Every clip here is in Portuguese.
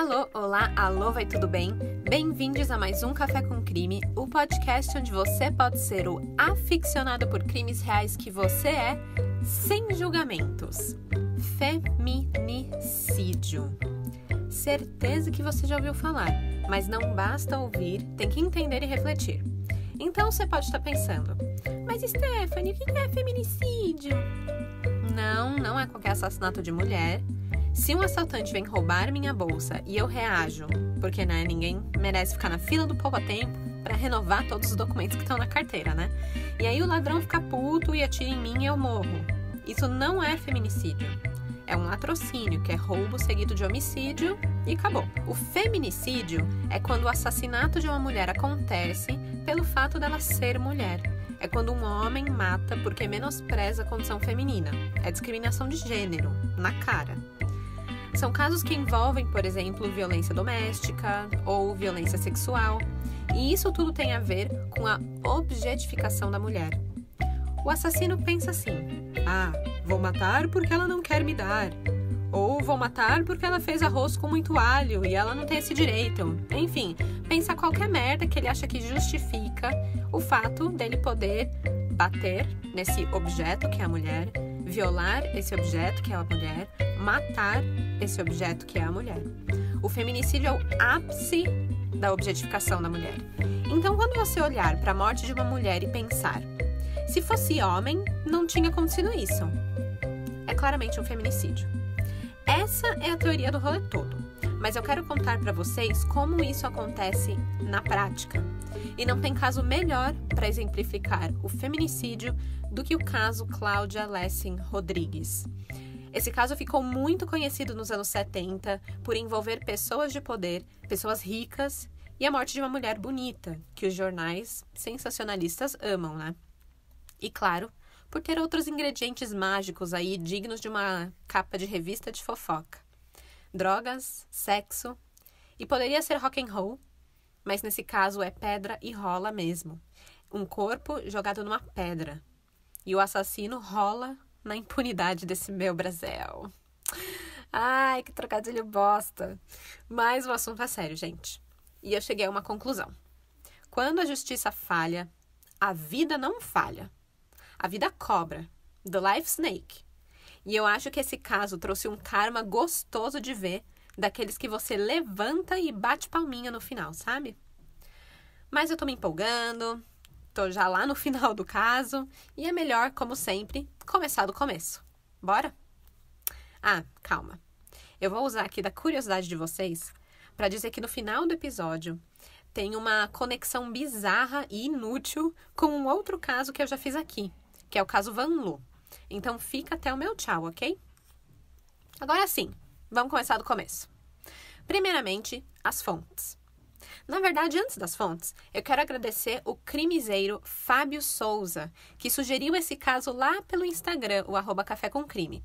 Alô, olá, alô, vai tudo bem? Bem-vindos a mais um Café com Crime, o podcast onde você pode ser o aficionado por crimes reais que você é, sem julgamentos. Feminicídio. Certeza que você já ouviu falar, mas não basta ouvir, tem que entender e refletir. Então você pode estar pensando, mas Stephanie, o que é feminicídio? Não é qualquer assassinato de mulher. Se um assaltante vem roubar minha bolsa e eu reajo, porque ninguém merece ficar na fila do poupa-tempo para renovar todos os documentos que estão na carteira, né? E aí o ladrão fica puto e atira em mim e eu morro. Isso não é feminicídio. É um latrocínio, que é roubo seguido de homicídio e acabou. O feminicídio é quando o assassinato de uma mulher acontece pelo fato dela ser mulher. É quando um homem mata porque menospreza a condição feminina. É discriminação de gênero, na cara. São casos que envolvem, por exemplo, violência doméstica ou violência sexual. E isso tudo tem a ver com a objetificação da mulher. O assassino pensa assim: vou matar porque ela não quer me dar. Ou vou matar porque ela fez arroz com muito alho e ela não tem esse direito. Enfim, pensa qualquer merda que ele acha que justifica o fato dele poder bater nesse objeto que é a mulher, violar esse objeto que é a mulher, matar esse objeto que é a mulher. O feminicídio é o ápice da objetificação da mulher. Então, quando você olhar para a morte de uma mulher e pensar, se fosse homem, não tinha acontecido isso. É claramente um feminicídio. Essa é a teoria do rolê todo, mas eu quero contar para vocês como isso acontece na prática. E não tem caso melhor para exemplificar o feminicídio do que o caso Cláudia Lessing Rodrigues. Esse caso ficou muito conhecido nos anos 70 por envolver pessoas de poder, pessoas ricas e a morte de uma mulher bonita, que os jornais sensacionalistas amam, né? E claro, por ter outros ingredientes mágicos aí dignos de uma capa de revista de fofoca. Drogas, sexo, e poderia ser rock and roll, mas nesse caso é pedra e rola mesmo. Um corpo jogado numa pedra. E o assassino rola na impunidade desse meu Brasil. Ai, que trocadilho bosta. Mas o assunto é sério, gente. E eu cheguei a uma conclusão. Quando a justiça falha, a vida não falha. A vida cobra. The Life Snake. E eu acho que esse caso trouxe um karma gostoso de ver, daqueles que você levanta e bate palminha no final, sabe? Mas eu tô me empolgando, tô já lá no final do caso, e é melhor, como sempre, começar do começo. Bora? Calma. Eu vou usar aqui da curiosidade de vocês para dizer que no final do episódio tem uma conexão bizarra e inútil com um outro caso que eu já fiz aqui, que é o caso Van Lu. Então fica até o meu tchau, ok? Agora sim, vamos começar do começo. Primeiramente, as fontes. Na verdade, antes das fontes, eu quero agradecer o crimiseiro Fábio Souza, que sugeriu esse caso lá pelo Instagram, o @cafécomcrime.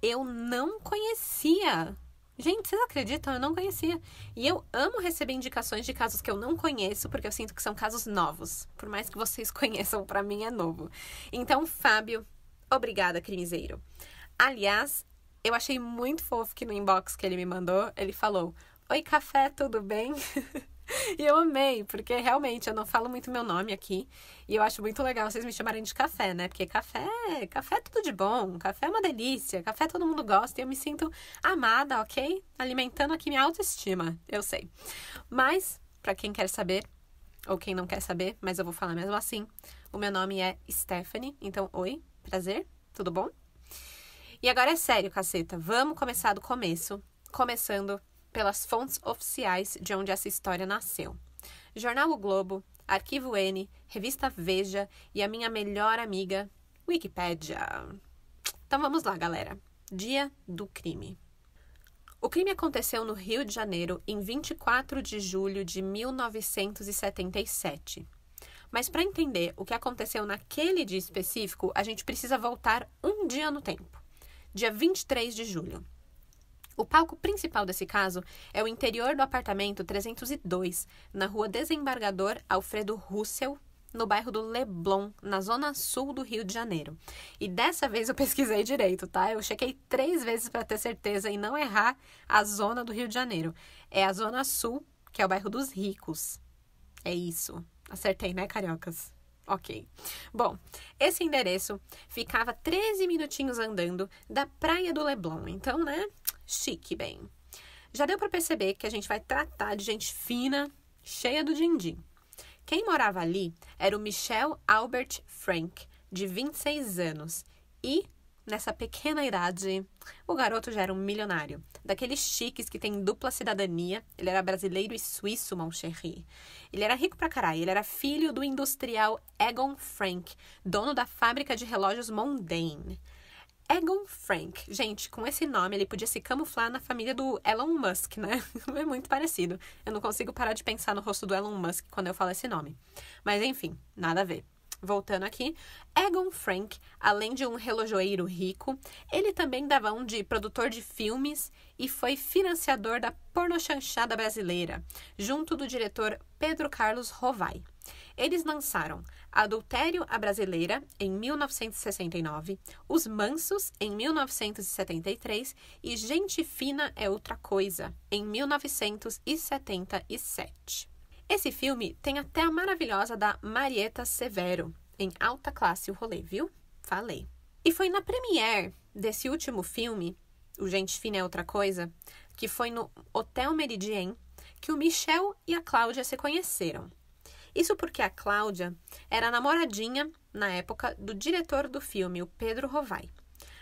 Eu não conhecia. Gente, vocês acreditam? Eu não conhecia. E eu amo receber indicações de casos que eu não conheço, porque eu sinto que são casos novos. Por mais que vocês conheçam, pra mim é novo. Então, Fábio, obrigada, crimiseiro. Aliás, eu achei muito fofo que no inbox que ele me mandou, ele falou: "Oi, café, tudo bem?" E eu amei, porque realmente eu não falo muito meu nome aqui. E eu acho muito legal vocês me chamarem de café, né? Porque café é tudo de bom, café é uma delícia, café todo mundo gosta e eu me sinto amada, ok? Alimentando aqui minha autoestima, eu sei. Mas, pra quem quer saber, ou quem não quer saber, mas eu vou falar mesmo assim, o meu nome é Stephanie, então oi, prazer, tudo bom? E agora é sério, caceta, vamos começar do começo, começando pelas fontes oficiais de onde essa história nasceu. Jornal O Globo, Arquivo N, Revista Veja e a minha melhor amiga, Wikipédia. Então vamos lá, galera. Dia do crime. O crime aconteceu no Rio de Janeiro em 24 de julho de 1977. Mas para entender o que aconteceu naquele dia específico, a gente precisa voltar um dia no tempo. Dia 23 de julho. O palco principal desse caso é o interior do apartamento 302, na rua Desembargador Alfredo Russell, no bairro do Leblon, na zona sul do Rio de Janeiro. E dessa vez eu pesquisei direito, tá? Eu chequei 3 vezes para ter certeza e não errar a zona do Rio de Janeiro. É a zona sul, que é o bairro dos ricos. É isso. Acertei, né, cariocas? Ok. Bom, esse endereço ficava 13 minutinhos andando da praia do Leblon. Então, né? Chique, bem. Já deu para perceber que a gente vai tratar de gente fina, cheia do din-din. Quem morava ali era o Michel Albert Frank, de 26 anos. E, nessa pequena idade, o garoto já era um milionário. Daqueles chiques que tem dupla cidadania. Ele era brasileiro e suíço, mon chéri. Ele era rico pra caralho. Ele era filho do industrial Egon Frank, dono da fábrica de relógios Mondane. Egon Frank. Gente, com esse nome ele podia se camuflar na família do Elon Musk, né? É muito parecido. Eu não consigo parar de pensar no rosto do Elon Musk quando eu falo esse nome. Mas enfim, nada a ver. Voltando aqui, Egon Frank, além de um relojoeiro rico, ele também dava um de produtor de filmes e foi financiador da pornochanchada brasileira, junto do diretor Pedro Carlos Rovai. Eles lançaram Adultério à Brasileira, em 1969, Os Mansos, em 1973 e Gente Fina é Outra Coisa, em 1977. Esse filme tem até a maravilhosa da Marieta Severo, em Alta Classe o Rolê, viu? Falei. E foi na premiere desse último filme, O Gente Fina é Outra Coisa, que foi no Hotel Meridien, que o Michel e a Cláudia se conheceram. Isso porque a Cláudia era namoradinha, na época, do diretor do filme, o Pedro Rovai.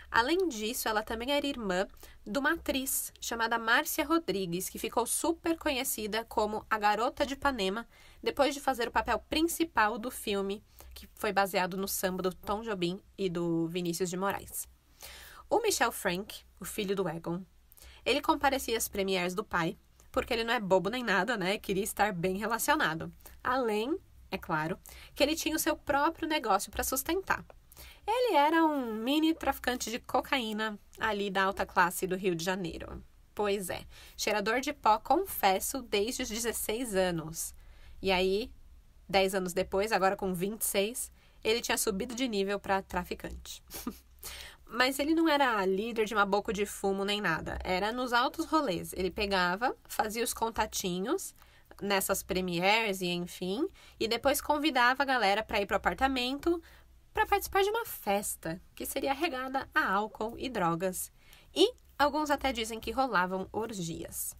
Além disso, ela também era irmã de uma atriz chamada Márcia Rodrigues, que ficou super conhecida como a Garota de Ipanema, depois de fazer o papel principal do filme, que foi baseado no samba do Tom Jobim e do Vinícius de Moraes. O Michel Frank, o filho do Egon, ele comparecia às premieres do pai, porque ele não é bobo nem nada, né? Queria estar bem relacionado. Além, é claro, que ele tinha o seu próprio negócio para sustentar. Ele era um mini traficante de cocaína ali da alta classe do Rio de Janeiro. Pois é, cheirador de pó, confesso, desde os 16 anos. E aí, 10 anos depois, agora com 26, ele tinha subido de nível para traficante. Mas ele não era líder de uma boca de fumo nem nada. Era nos altos rolês. Ele pegava, fazia os contatinhos nessas premieres e enfim, e depois convidava a galera para ir pro apartamento para participar de uma festa que seria regada a álcool e drogas. E alguns até dizem que rolavam orgias.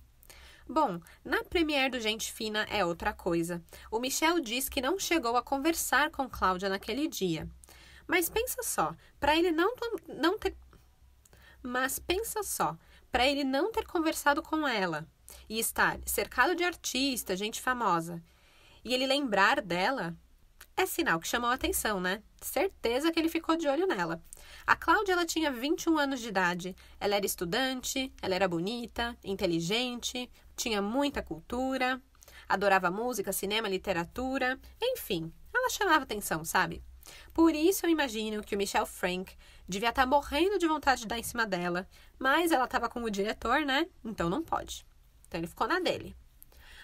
Bom, na premiere do Gente Fina é Outra Coisa. O Michel diz que não chegou a conversar com Cláudia naquele dia. Mas pensa só, para ele não ter conversado com ela e estar cercado de artistas, gente famosa, e ele lembrar dela, é sinal que chamou a atenção, né? Certeza que ele ficou de olho nela. A Cláudia, ela tinha 21 anos de idade, ela era estudante, ela era bonita, inteligente, tinha muita cultura, adorava música, cinema, literatura, enfim, ela chamava atenção, sabe? Por isso eu imagino que o Michel Frank devia estar morrendo de vontade de dar em cima dela, mas ela estava com o diretor, né? Então não pode. Então ele ficou na dele.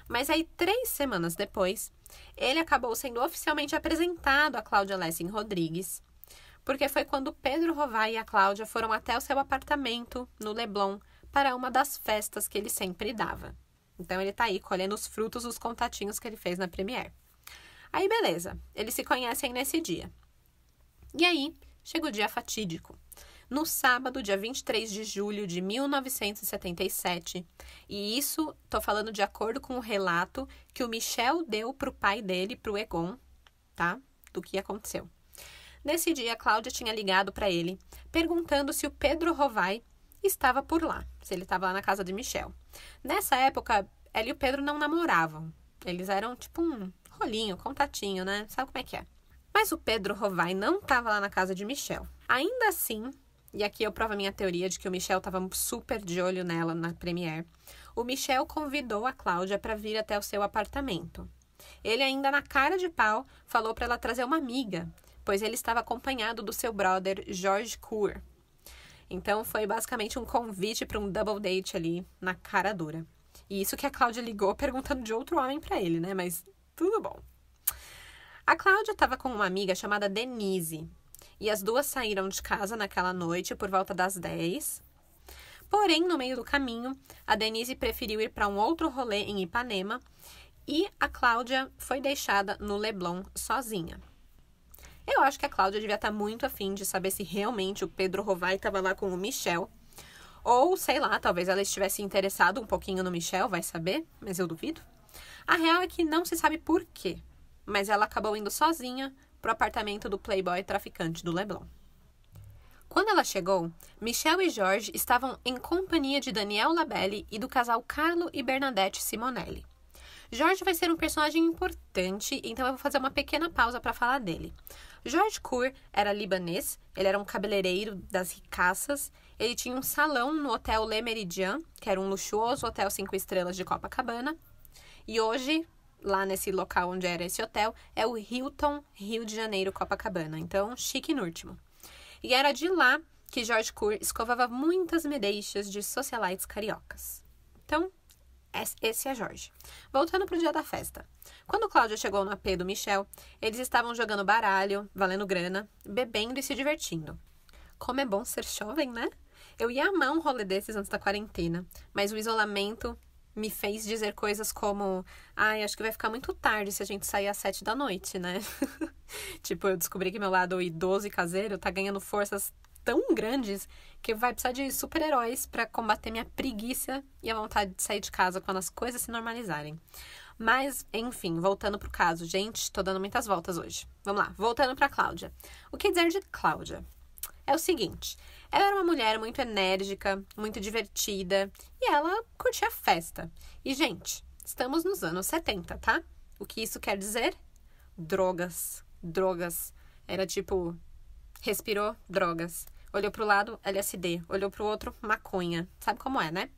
Mas aí, 3 semanas depois, ele acabou sendo oficialmente apresentado a Cláudia Lessing Rodrigues, porque foi quando Pedro Rovai e a Cláudia foram até o seu apartamento, no Leblon, para uma das festas que ele sempre dava. Então ele tá aí colhendo os frutos dos contatinhos que ele fez na premiere. Aí, beleza, eles se conhecem nesse dia. E aí, chega o dia fatídico. No sábado, dia 23 de julho de 1977, e isso, tô falando de acordo com o relato que o Michel deu pro pai dele, pro Egon, tá? Do que aconteceu. Nesse dia, a Cláudia tinha ligado para ele, perguntando se o Pedro Rovai estava por lá, se ele estava lá na casa de Michel. Nessa época, ela e o Pedro não namoravam. Eles eram tipo um rolinho, contatinho, né? Sabe como é que é? Mas o Pedro Rovai não estava lá na casa de Michel. Ainda assim, e aqui eu provo a minha teoria de que o Michel estava super de olho nela na premiere, o Michel convidou a Cláudia para vir até o seu apartamento. Ele ainda na cara de pau falou para ela trazer uma amiga, pois ele estava acompanhado do seu brother George Cour. Então foi basicamente um convite para um double date ali na cara dura. E isso que a Cláudia ligou perguntando de outro homem para ele, né? Mas tudo bom. A Cláudia estava com uma amiga chamada Denise. E as duas saíram de casa naquela noite por volta das 10. Porém, no meio do caminho, a Denise preferiu ir para um outro rolê em Ipanema e a Cláudia foi deixada no Leblon sozinha. Eu acho que a Cláudia devia estar muito afim de saber se realmente o Pedro Rovai estava lá com o Michel. Ou, sei lá, talvez ela estivesse interessada um pouquinho no Michel, vai saber, mas eu duvido. A real é que não se sabe por quê, mas ela acabou indo sozinha pro apartamento do playboy traficante do Leblon. Quando ela chegou, Michel e Jorge estavam em companhia de Daniel Labelle e do casal Carlo e Bernadette Simonelli. Jorge vai ser um personagem importante, então eu vou fazer uma pequena pausa para falar dele. Jorge Cour era libanês, ele era um cabeleireiro das ricaças, ele tinha um salão no Hotel Le Méridien, que era um luxuoso hotel 5 estrelas de Copacabana, e hoje, lá nesse local onde era esse hotel, é o Hilton Rio de Janeiro Copacabana, então chique no último. E era de lá que Jorge Cour escovava muitas madeixas de socialites cariocas. Então, esse é Jorge. Voltando pro dia da festa. Quando Cláudia chegou no AP do Michel, eles estavam jogando baralho, valendo grana, bebendo e se divertindo. Como é bom ser jovem, né? Eu ia amar um rolê desses antes da quarentena, mas o isolamento me fez dizer coisas como: ai, acho que vai ficar muito tarde se a gente sair às 7 da noite, né? Tipo, eu descobri que meu lado idoso e caseiro tá ganhando forças tão grandes que vai precisar de super-heróis pra combater minha preguiça e a vontade de sair de casa quando as coisas se normalizarem. Mas, enfim, voltando pro caso. Gente, tô dando muitas voltas hoje. Vamos lá, voltando pra Cláudia. O que dizer de Cláudia? É o seguinte, ela era uma mulher muito enérgica, muito divertida e ela curtia festa. E, gente, estamos nos anos 70, tá? O que isso quer dizer? Drogas. Drogas. Era tipo, respirou, drogas. Olhou pro lado, LSD. Olhou pro outro, maconha. Sabe como é, né?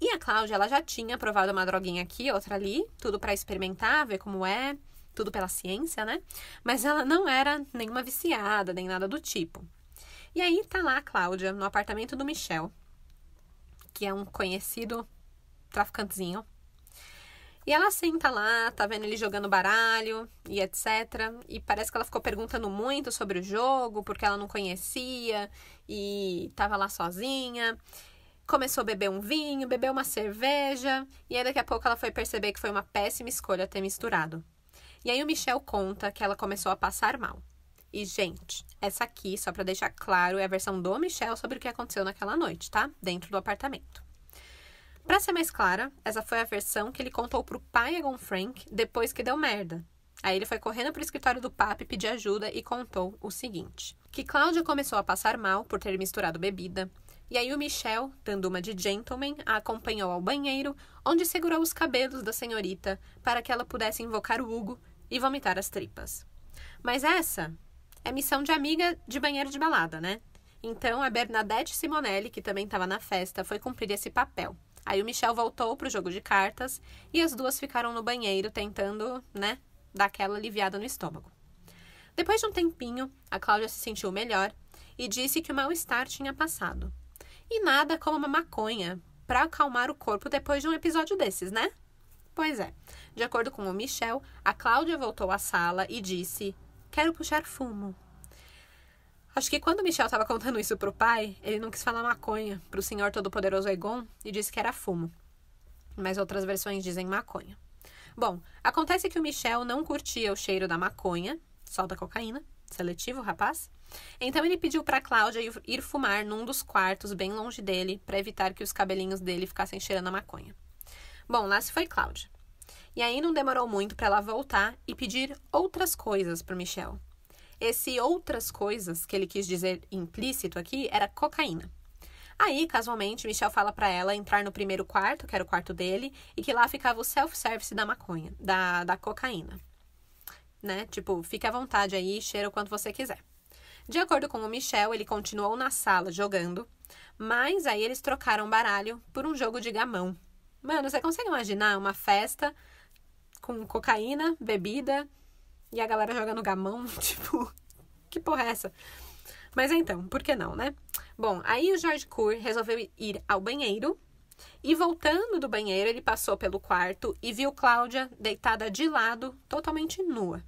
E a Cláudia, ela já tinha provado uma droguinha aqui, outra ali. Tudo pra experimentar, ver como é. Tudo pela ciência, né? Mas ela não era nenhuma viciada, nem nada do tipo. E aí tá lá a Cláudia, no apartamento do Michel, que é um conhecido traficantezinho. E ela senta lá, tá vendo ele jogando baralho e etc. E parece que ela ficou perguntando muito sobre o jogo, porque ela não conhecia e tava lá sozinha. Começou a beber um vinho, bebeu uma cerveja. E aí daqui a pouco ela foi perceber que foi uma péssima escolha ter misturado. E aí o Michel conta que ela começou a passar mal. E, gente, essa aqui, só pra deixar claro, é a versão do Michel sobre o que aconteceu naquela noite, tá? Dentro do apartamento. Pra ser mais clara, essa foi a versão que ele contou pro pai Egon Frank depois que deu merda. Aí ele foi correndo pro escritório do papi pedir ajuda e contou o seguinte. Que Cláudia começou a passar mal por ter misturado bebida. E aí o Michel, dando uma de gentleman, a acompanhou ao banheiro, onde segurou os cabelos da senhorita para que ela pudesse invocar o Hugo e vomitar as tripas. Mas essa é missão de amiga de banheiro de balada, né? Então, a Bernadette Simonelli, que também estava na festa, foi cumprir esse papel. Aí o Michel voltou pro jogo de cartas e as duas ficaram no banheiro tentando, né, dar aquela aliviada no estômago. Depois de um tempinho, a Cláudia se sentiu melhor e disse que o mal-estar tinha passado. E nada como uma maconha para acalmar o corpo depois de um episódio desses, né? Pois é. De acordo com o Michel, a Cláudia voltou à sala e disse: quero puxar fumo. Acho que quando o Michel estava contando isso pro pai, ele não quis falar maconha pro senhor todo-poderoso Egon e disse que era fumo. Mas outras versões dizem maconha. Bom, acontece que o Michel não curtia o cheiro da maconha, só da cocaína, seletivo, rapaz. Então ele pediu pra Cláudia ir fumar num dos quartos bem longe dele para evitar que os cabelinhos dele ficassem cheirando a maconha. Bom, lá se foi Cláudia. E aí não demorou muito para ela voltar e pedir outras coisas pro Michel. Esse outras coisas, que ele quis dizer implícito aqui, era cocaína. Aí, casualmente, Michel fala pra ela entrar no primeiro quarto, que era o quarto dele, e que lá ficava o self-service da maconha, da cocaína. Né? Tipo, fique à vontade aí, cheira o quanto você quiser. De acordo com o Michel, ele continuou na sala jogando, mas aí eles trocaram baralho por um jogo de gamão. Mano, você consegue imaginar uma festa com cocaína, bebida e a galera jogando gamão? Tipo, que porra é essa? Mas então, por que não, né? Bom, aí o Jorge Cour resolveu ir ao banheiro e voltando do banheiro ele passou pelo quarto e viu Cláudia deitada de lado, totalmente nua.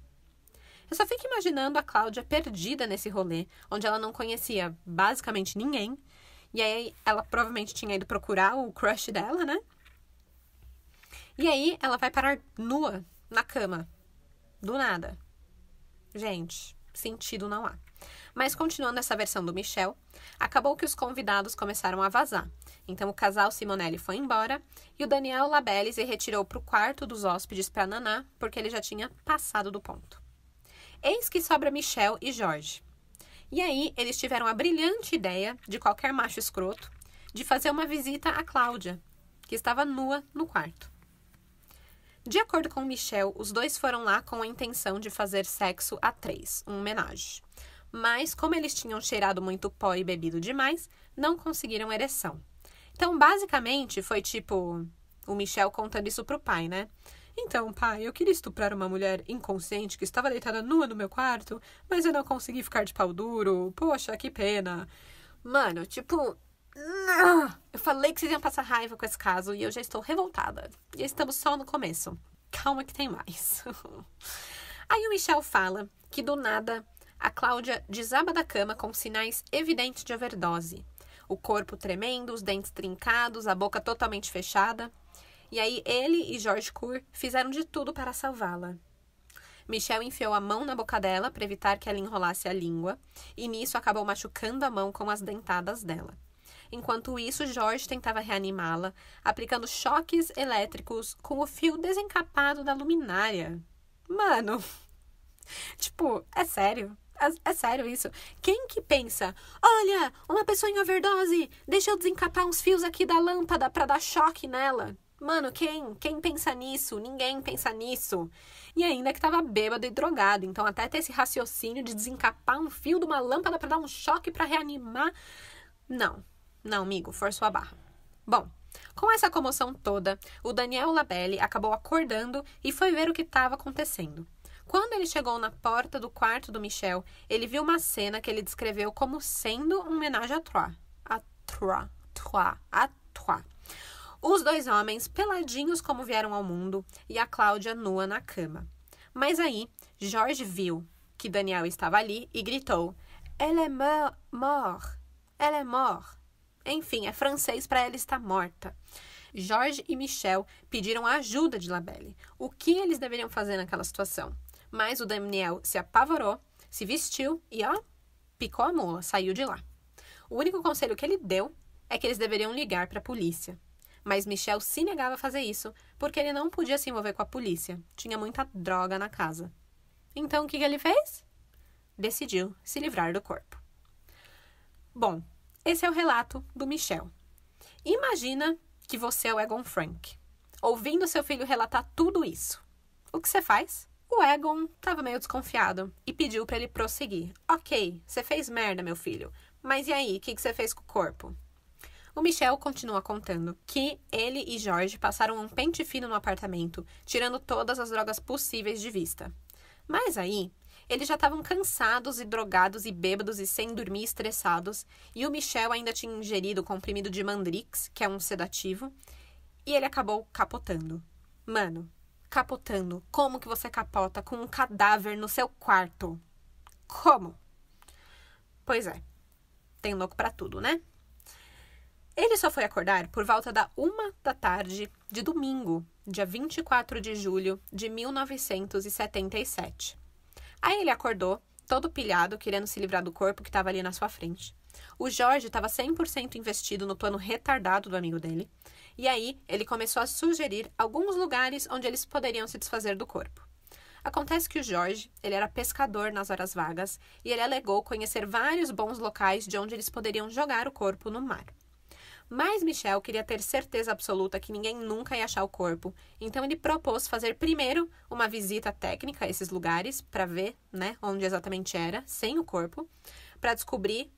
Eu só fico imaginando a Cláudia perdida nesse rolê, onde ela não conhecia basicamente ninguém. E aí ela provavelmente tinha ido procurar o crush dela, né? E aí ela vai parar nua na cama. Do nada. Gente, sentido não há. Mas continuando essa versão do Michel, acabou que os convidados começaram a vazar. Então o casal Simonelli foi embora e o Daniel Labelle se retirou para o quarto dos hóspedes para nanar, porque ele já tinha passado do ponto. Eis que sobra Michel e Jorge. E aí eles tiveram a brilhante ideia, de qualquer macho escroto, de fazer uma visita a Cláudia, que estava nua no quarto. De acordo com Michel, os dois foram lá com a intenção de fazer sexo a 3, um homenagem. Mas, como eles tinham cheirado muito pó e bebido demais, não conseguiram ereção. Então, basicamente, foi tipo o Michel contando isso pro pai, né? Então, pai, eu queria estuprar uma mulher inconsciente que estava deitada nua no meu quarto, mas eu não consegui ficar de pau duro. Poxa, que pena. Mano, tipo... Eu falei que vocês iam passar raiva com esse caso e eu já estou revoltada. E estamos só no começo. Calma que tem mais. Aí o Michel fala que do nada a Cláudia desaba da cama com sinais evidentes de overdose. O corpo tremendo, os dentes trincados, a boca totalmente fechada. E aí ele e Jorge Cour fizeram de tudo para salvá-la. Michel enfiou a mão na boca dela para evitar que ela enrolasse a língua e nisso acabou machucando a mão com as dentadas dela. Enquanto isso, Jorge tentava reanimá-la, aplicando choques elétricos com o fio desencapado da luminária. Mano, tipo, é sério? É sério isso? Quem que pensa, olha, uma pessoa em overdose, deixa eu desencapar uns fios aqui da lâmpada pra dar choque nela? Mano, quem pensa nisso? Ninguém pensa nisso. E ainda que tava bêbado e drogado, então até ter esse raciocínio de desencapar um fio de uma lâmpada pra dar um choque pra reanimar... Não, amigo, forçou a barra. Bom, com essa comoção toda, o Daniel Labelle acabou acordando e foi ver o que estava acontecendo. Quando ele chegou na porta do quarto do Michel, ele viu uma cena que ele descreveu como sendo um homenagem à Trois. A Trois. Os dois homens peladinhos como vieram ao mundo e a Cláudia nua na cama. Mas aí, Jorge viu que Daniel estava ali e gritou: Elle est mort! Elle est mort! Enfim, é francês para ela estar morta. Jorge e Michel pediram a ajuda de Labelle. O que eles deveriam fazer naquela situação? Mas o Daniel se apavorou, se vestiu e, picou a mula, saiu de lá. O único conselho que ele deu é que eles deveriam ligar para a polícia. Mas Michel se negava a fazer isso, porque ele não podia se envolver com a polícia. Tinha muita droga na casa. Então, o que ele fez? Decidiu se livrar do corpo. Bom, esse é o relato do Michel. Imagina que você é o Egon Frank, ouvindo seu filho relatar tudo isso. O que você faz? O Egon estava meio desconfiado e pediu para ele prosseguir. Ok, você fez merda, meu filho. Mas e aí, o que você fez com o corpo? O Michel continua contando que ele e Jorge passaram um pente fino no apartamento, tirando todas as drogas possíveis de vista. Mas aí, eles já estavam cansados e drogados e bêbados e sem dormir, estressados, e o Michel ainda tinha ingerido o comprimido de Mandrix, que é um sedativo, e ele acabou capotando. Mano, capotando. Como que você capota com um cadáver no seu quarto? Como? Pois é, tem louco pra tudo, né? Ele só foi acordar por volta da 1h de domingo, dia 24 de julho de 1977. Aí ele acordou, todo pilhado, querendo se livrar do corpo que estava ali na sua frente. O Jorge estava 100% investido no plano retardado do amigo dele. E aí ele começou a sugerir alguns lugares onde eles poderiam se desfazer do corpo. Acontece que o Jorge, ele era pescador nas horas vagas e ele alegou conhecer vários bons locais de onde eles poderiam jogar o corpo no mar. Mas Michel queria ter certeza absoluta que ninguém nunca ia achar o corpo, então ele propôs fazer primeiro uma visita técnica a esses lugares para ver, onde exatamente era, sem o corpo, para descobrir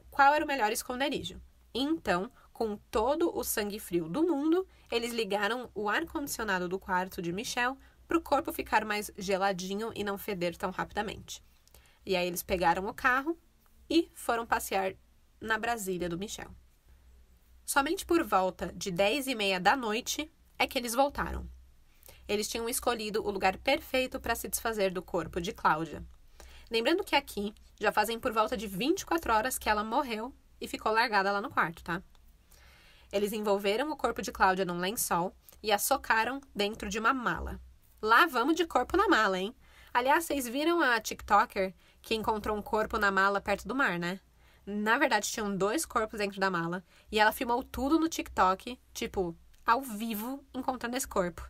qual era o melhor esconderijo. Então, com todo o sangue frio do mundo, eles ligaram o ar-condicionado do quarto de Michel para o corpo ficar mais geladinho e não feder tão rapidamente. E aí eles pegaram o carro e foram passear na Brasília do Michel. Somente por volta de 10h30 da noite é que eles voltaram. Eles tinham escolhido o lugar perfeito para se desfazer do corpo de Cláudia. Lembrando que aqui já fazem por volta de 24 horas que ela morreu e ficou largada lá no quarto, tá? Eles envolveram o corpo de Cláudia num lençol e a socaram dentro de uma mala. Lá vamos de corpo na mala, hein? Aliás, vocês viram a TikToker que encontrou um corpo na mala perto do mar, né? Na verdade, tinham 2 corpos dentro da mala e ela filmou tudo no TikTok, tipo, ao vivo, encontrando esse corpo.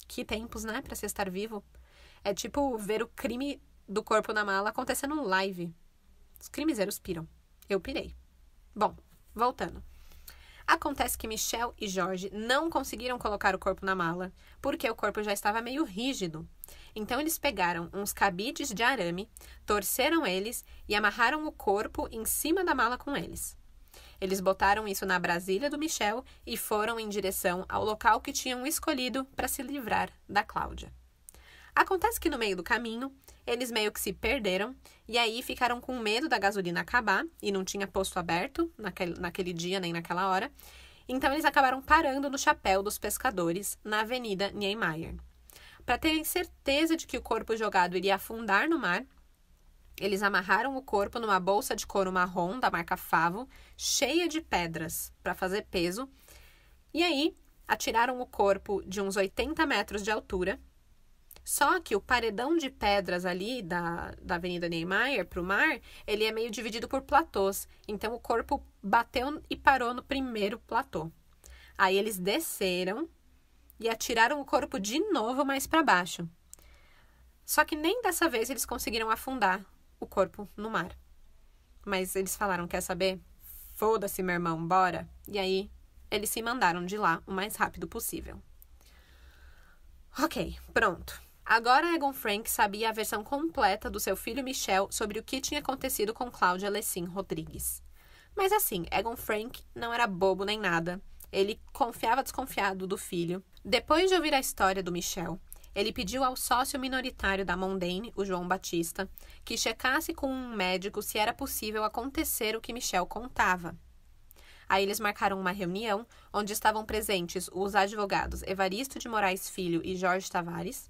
Que tempos, né, pra se estar vivo. É tipo ver o crime do corpo na mala acontecendo live. Os crimezeiros piram. Eu pirei. Bom, voltando. Acontece que Michelle e Jorge não conseguiram colocar o corpo na mala, porque o corpo já estava meio rígido. Então eles pegaram uns cabides de arame, torceram eles e amarraram o corpo em cima da mala com eles. Eles botaram isso na Brasília do Michel e foram em direção ao local que tinham escolhido para se livrar da Cláudia. Acontece que no meio do caminho, eles meio que se perderam e aí ficaram com medo da gasolina acabar e não tinha posto aberto naquele dia nem naquela hora. Então eles acabaram parando no Chapéu dos Pescadores, na Avenida Niemeyer. Para terem certeza de que o corpo jogado iria afundar no mar, eles amarraram o corpo numa bolsa de couro marrom da marca Favo, cheia de pedras para fazer peso. E aí atiraram o corpo de uns 80 metros de altura. Só que o paredão de pedras ali da Avenida Niemeyer para o mar, ele é meio dividido por platôs. Então, o corpo bateu e parou no primeiro platô. Aí, eles desceram e atiraram o corpo de novo mais para baixo. Só que nem dessa vez eles conseguiram afundar o corpo no mar. Mas eles falaram, quer saber? Foda-se, meu irmão, bora. E aí, eles se mandaram de lá o mais rápido possível. Ok, pronto. Agora Egon Frank sabia a versão completa do seu filho Michel sobre o que tinha acontecido com Cláudia Lessin Rodrigues. Mas assim, Egon Frank não era bobo nem nada. Ele confiava desconfiado do filho. Depois de ouvir a história do Michel, ele pediu ao sócio minoritário da Mondane, o João Batista, que checasse com um médico se era possível acontecer o que Michel contava. Aí eles marcaram uma reunião onde estavam presentes os advogados Evaristo de Moraes Filho e Jorge Tavares,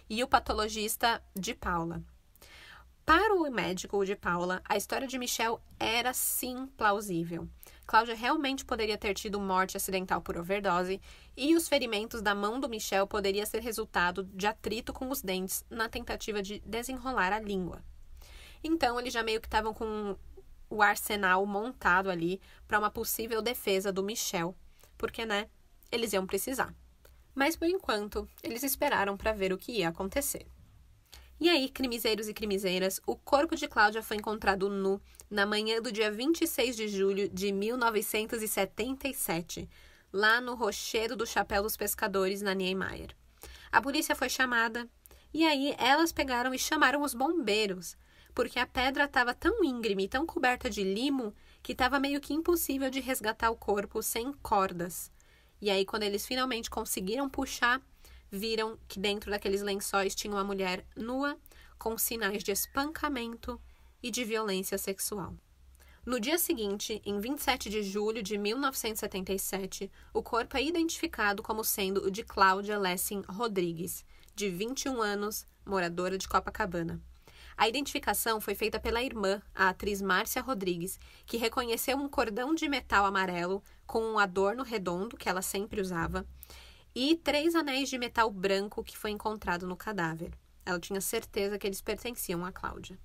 e o patologista de Paula. Para o médico de Paula, a história de Michel era sim plausível. Cláudia realmente poderia ter tido morte acidental por overdose e os ferimentos da mão do Michel poderiam ser resultado de atrito com os dentes na tentativa de desenrolar a língua. Então, eles já meio que estavam com o arsenal montado ali para uma possível defesa do Michel, porque, né, eles iam precisar. Mas, por enquanto, eles esperaram para ver o que ia acontecer. E aí, crimezeiros e crimezeiras, o corpo de Cláudia foi encontrado nu na manhã do dia 26 de julho de 1977, lá no Rochedo do Chapéu dos Pescadores, na Niemeyer. A polícia foi chamada, e aí elas pegaram e chamaram os bombeiros, porque a pedra estava tão íngreme e tão coberta de limo que estava meio que impossível de resgatar o corpo sem cordas. E aí, quando eles finalmente conseguiram puxar, viram que dentro daqueles lençóis tinha uma mulher nua, com sinais de espancamento e de violência sexual. No dia seguinte, em 27 de julho de 1977, o corpo é identificado como sendo o de Cláudia Lessin Rodrigues, de 21 anos, moradora de Copacabana. A identificação foi feita pela irmã, a atriz Márcia Rodrigues, que reconheceu um cordão de metal amarelo com um adorno redondo que ela sempre usava e 3 anéis de metal branco que foi encontrado no cadáver. Ela tinha certeza que eles pertenciam a Cláudia.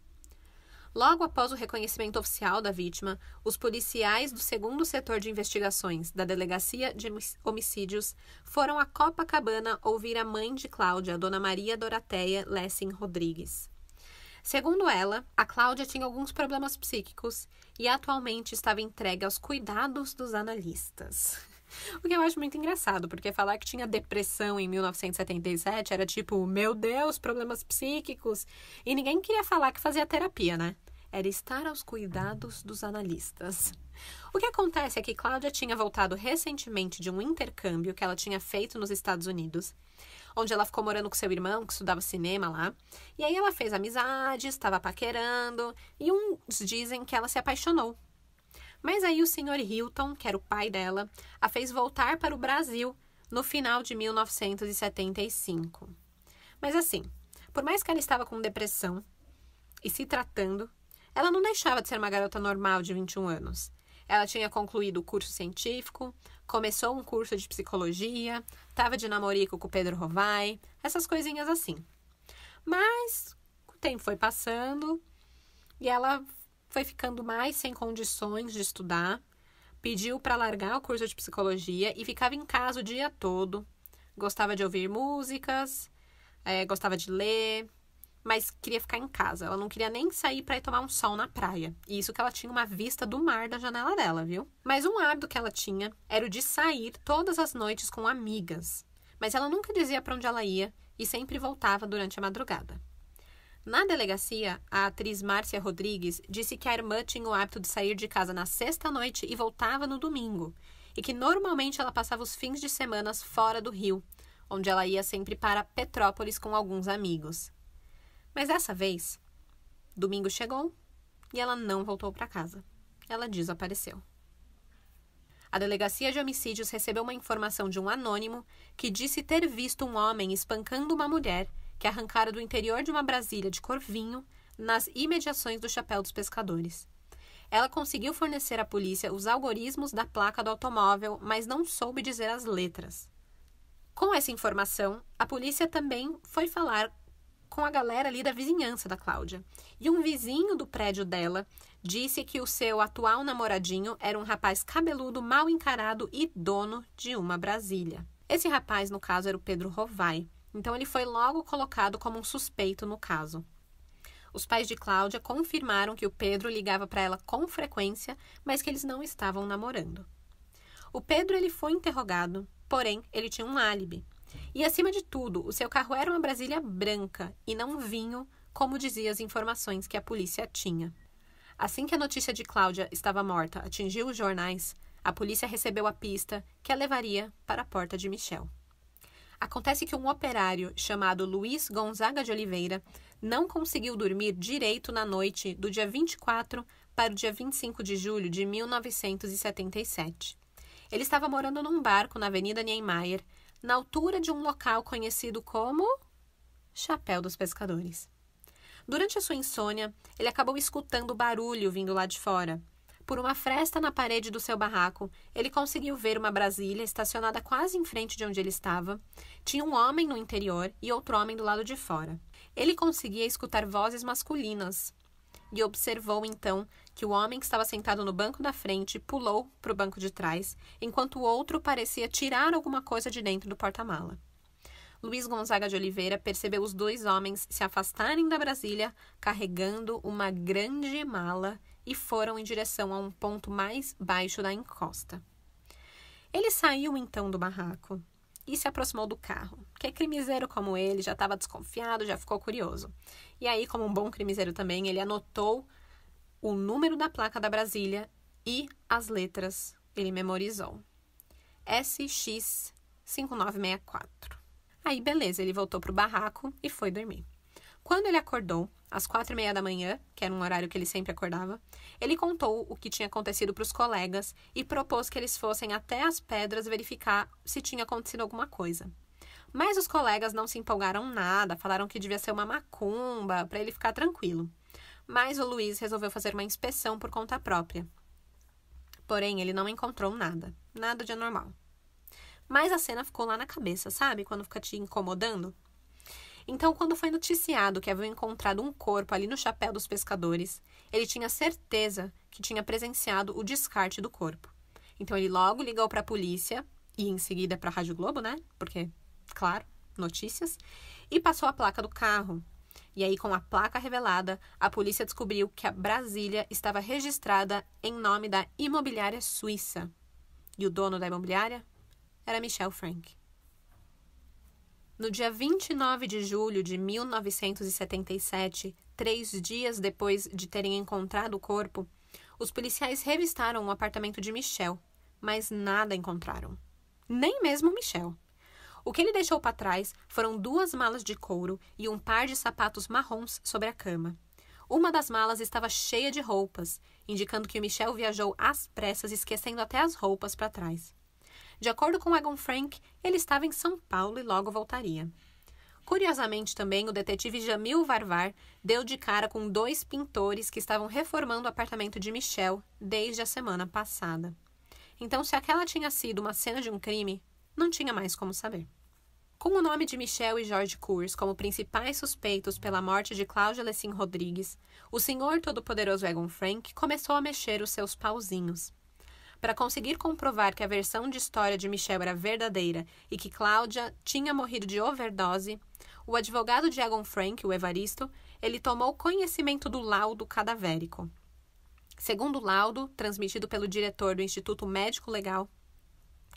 Logo após o reconhecimento oficial da vítima, os policiais do 2º Setor de Investigações da Delegacia de Homicídios foram a Copacabana ouvir a mãe de Cláudia, Dona Maria Doroteia Lessin Rodrigues. Segundo ela, a Cláudia tinha alguns problemas psíquicos e atualmente estava entregue aos cuidados dos analistas. O que eu acho muito engraçado, porque falar que tinha depressão em 1977 era tipo, meu Deus, problemas psíquicos. E ninguém queria falar que fazia terapia, né? Era estar aos cuidados dos analistas. O que acontece é que Cláudia tinha voltado recentemente de um intercâmbio que ela tinha feito nos Estados Unidos, onde ela ficou morando com seu irmão, que estudava cinema lá. E aí ela fez amizades, estava paquerando, e uns dizem que ela se apaixonou. Mas aí o Sr. Hilton, que era o pai dela, a fez voltar para o Brasil no final de 1975. Mas assim, por mais que ela estava com depressão E se tratando, ela não deixava de ser uma garota normal de 21 anos. Ela tinha concluído o curso científico, começou um curso de psicologia, estava de namorico com o Pedro Rovai, essas coisinhas assim. Mas o tempo foi passando e ela foi ficando mais sem condições de estudar, pediu para largar o curso de psicologia e ficava em casa o dia todo. Gostava de ouvir músicas, gostava de ler, mas queria ficar em casa. Ela não queria nem sair para ir tomar um sol na praia. E isso que ela tinha uma vista do mar da janela dela, viu? Mas um hábito que ela tinha era o de sair todas as noites com amigas. Mas ela nunca dizia para onde ela ia e sempre voltava durante a madrugada. Na delegacia, a atriz Márcia Rodrigues disse que a irmã tinha o hábito de sair de casa na sexta-noite e voltava no domingo, e que normalmente ela passava os fins de semana fora do Rio, onde ela ia sempre para Petrópolis com alguns amigos. Mas dessa vez, domingo chegou e ela não voltou para casa. Ela desapareceu. A Delegacia de Homicídios recebeu uma informação de um anônimo que disse ter visto um homem espancando uma mulher que arrancara do interior de uma Brasília de cor vinho nas imediações do Chapéu dos Pescadores. Ela conseguiu fornecer à polícia os algoritmos da placa do automóvel, mas não soube dizer as letras. Com essa informação, a polícia também foi falar com a galera ali da vizinhança da Cláudia. E um vizinho do prédio dela disse que o seu atual namoradinho era um rapaz cabeludo, mal encarado e dono de uma Brasília. Esse rapaz, no caso, era o Pedro Rovai. Então, ele foi logo colocado como um suspeito no caso. Os pais de Cláudia confirmaram que o Pedro ligava para ela com frequência, mas que eles não estavam namorando. O Pedro ele foi interrogado, porém, ele tinha um álibi. E, acima de tudo, o seu carro era uma Brasília branca e não vinho, como diziam as informações que a polícia tinha. Assim que a notícia de Cláudia estava morta atingiu os jornais, a polícia recebeu a pista que a levaria para a porta de Michel. Acontece que um operário chamado Luiz Gonzaga de Oliveira não conseguiu dormir direito na noite do dia 24 para o dia 25 de julho de 1977. Ele estava morando num barco na Avenida Niemeyer, na altura de um local conhecido como Chapéu dos Pescadores. Durante a sua insônia, ele acabou escutando barulho vindo lá de fora. Por uma fresta na parede do seu barraco, ele conseguiu ver uma Brasília estacionada quase em frente de onde ele estava. Tinha um homem no interior e outro homem do lado de fora. Ele conseguia escutar vozes masculinas e observou então que o homem que estava sentado no banco da frente pulou para o banco de trás, enquanto o outro parecia tirar alguma coisa de dentro do porta-mala. Luiz Gonzaga de Oliveira percebeu os dois homens se afastarem da Brasília, carregando uma grande mala, e foram em direção a um ponto mais baixo da encosta. Ele saiu então do barraco e se aproximou do carro, porque crimiseiro como ele já estava desconfiado, já ficou curioso. E aí, como um bom crimiseiro também, ele anotou o número da placa da Brasília e as letras. Ele memorizou. SX5964. Aí, beleza, ele voltou para o barraco e foi dormir. Quando ele acordou, às 4h30 da manhã, que era um horário que ele sempre acordava, ele contou o que tinha acontecido para os colegas e propôs que eles fossem até as pedras verificar se tinha acontecido alguma coisa. Mas os colegas não se empolgaram nada, falaram que devia ser uma macumba, para ele ficar tranquilo. Mas o Luiz resolveu fazer uma inspeção por conta própria. Porém, ele não encontrou nada de anormal. Mas a cena ficou lá na cabeça, sabe? Quando fica te incomodando. Então, quando foi noticiado que havia encontrado um corpo ali no Chapéu dos Pescadores, ele tinha certeza que tinha presenciado o descarte do corpo. Então, ele logo ligou para a polícia e em seguida para a Rádio Globo, né? Porque, claro, notícias. E passou a placa do carro. E aí, com a placa revelada, a polícia descobriu que a Brasília estava registrada em nome da imobiliária suíça. E o dono da imobiliária era Michel Frank. No dia 29 de julho de 1977, 3 dias depois de terem encontrado o corpo, os policiais revistaram o apartamento de Michel, mas nada encontraram. Nem mesmo Michel. O que ele deixou para trás foram 2 malas de couro e um par de sapatos marrons sobre a cama. Uma das malas estava cheia de roupas, indicando que o Michel viajou às pressas, esquecendo até as roupas para trás. De acordo com Egon Frank, ele estava em São Paulo e logo voltaria. Curiosamente também, o detetive Jamil Varvar deu de cara com 2 pintores que estavam reformando o apartamento de Michelle desde a semana passada. Então, se aquela tinha sido uma cena de um crime, não tinha mais como saber. Com o nome de Michelle e George Kurz como principais suspeitos pela morte de Cláudia Lessing Rodrigues, o senhor todo-poderoso Egon Frank começou a mexer os seus pauzinhos. Para conseguir comprovar que a versão de história de Michelle era verdadeira e que Cláudia tinha morrido de overdose, o advogado de Egon Frank, o Evaristo, ele tomou conhecimento do laudo cadavérico. Segundo o laudo, transmitido pelo diretor do Instituto Médico Legal,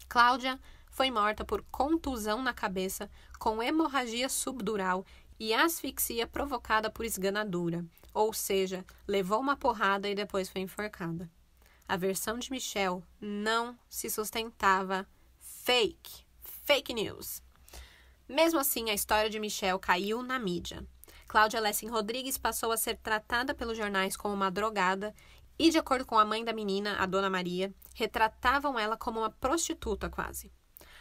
Cláudia foi morta por contusão na cabeça, com hemorragia subdural e asfixia provocada por esganadura, ou seja, levou uma porrada e depois foi enforcada. A versão de Michelle não se sustentava. Fake news. Mesmo assim, a história de Michelle caiu na mídia. Cláudia Lessing Rodrigues passou a ser tratada pelos jornais como uma drogada e, de acordo com a mãe da menina, a Dona Maria, retratavam ela como uma prostituta quase.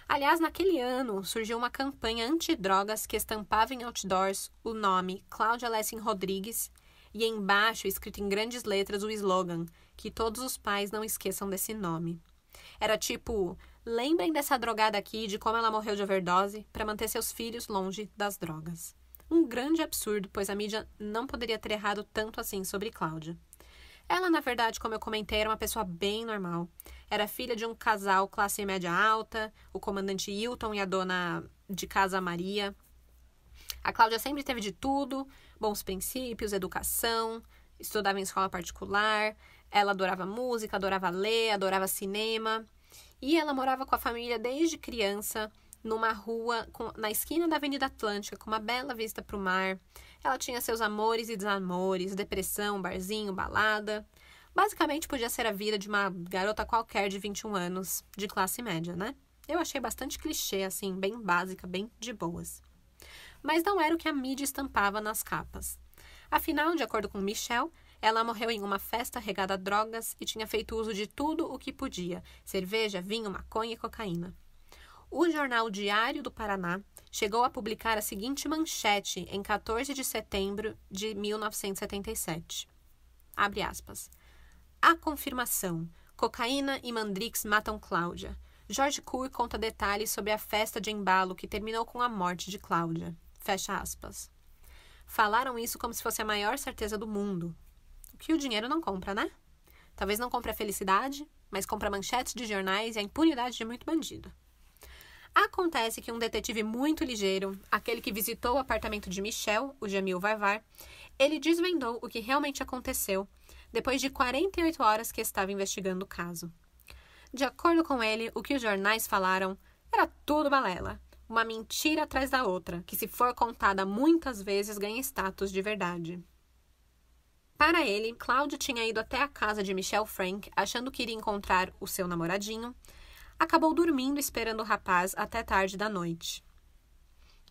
Aliás, naquele ano, surgiu uma campanha antidrogas que estampava em outdoors o nome Cláudia Lessing Rodrigues e embaixo, escrito em grandes letras, o slogan que todos os pais não esqueçam desse nome. Era tipo, lembrem dessa drogada aqui, de como ela morreu de overdose, para manter seus filhos longe das drogas. Um grande absurdo, pois a mídia não poderia ter errado tanto assim sobre Cláudia. Ela, na verdade, como eu comentei, era uma pessoa bem normal. Era filha de um casal classe média alta, o comandante Hilton e a dona de casa Maria. A Cláudia sempre teve de tudo, bons princípios, educação, estudava em escola particular, ela adorava música, adorava ler, adorava cinema. E ela morava com a família desde criança, numa rua na esquina da Avenida Atlântica, com uma bela vista para o mar. Ela tinha seus amores e desamores, depressão, barzinho, balada. Basicamente, podia ser a vida de uma garota qualquer de 21 anos, de classe média, né? Eu achei bastante clichê, assim, bem básica, bem de boas. Mas não era o que a mídia estampava nas capas. Afinal, de acordo com Michelle, ela morreu em uma festa regada a drogas e tinha feito uso de tudo o que podia: cerveja, vinho, maconha e cocaína. O jornal Diário do Paraná chegou a publicar a seguinte manchete em 14 de setembro de 1977. Abre aspas. A confirmação. Cocaína e Mandrix matam Cláudia. George Kurz conta detalhes sobre a festa de embalo que terminou com a morte de Cláudia. Fecha aspas. Falaram isso como se fosse a maior certeza do mundo. O que o dinheiro não compra, né? Talvez não compre a felicidade, mas compra manchetes de jornais e a impunidade de muito bandido. Acontece que um detetive muito ligeiro, aquele que visitou o apartamento de Michelle, o Jamil Varvar, ele desvendou o que realmente aconteceu depois de 48 horas que estava investigando o caso. De acordo com ele, o que os jornais falaram era tudo balela, uma mentira atrás da outra, que se for contada muitas vezes ganha status de verdade. Para ele, Cláudia tinha ido até a casa de Michelle Frank, achando que iria encontrar o seu namoradinho. Acabou dormindo esperando o rapaz até tarde da noite.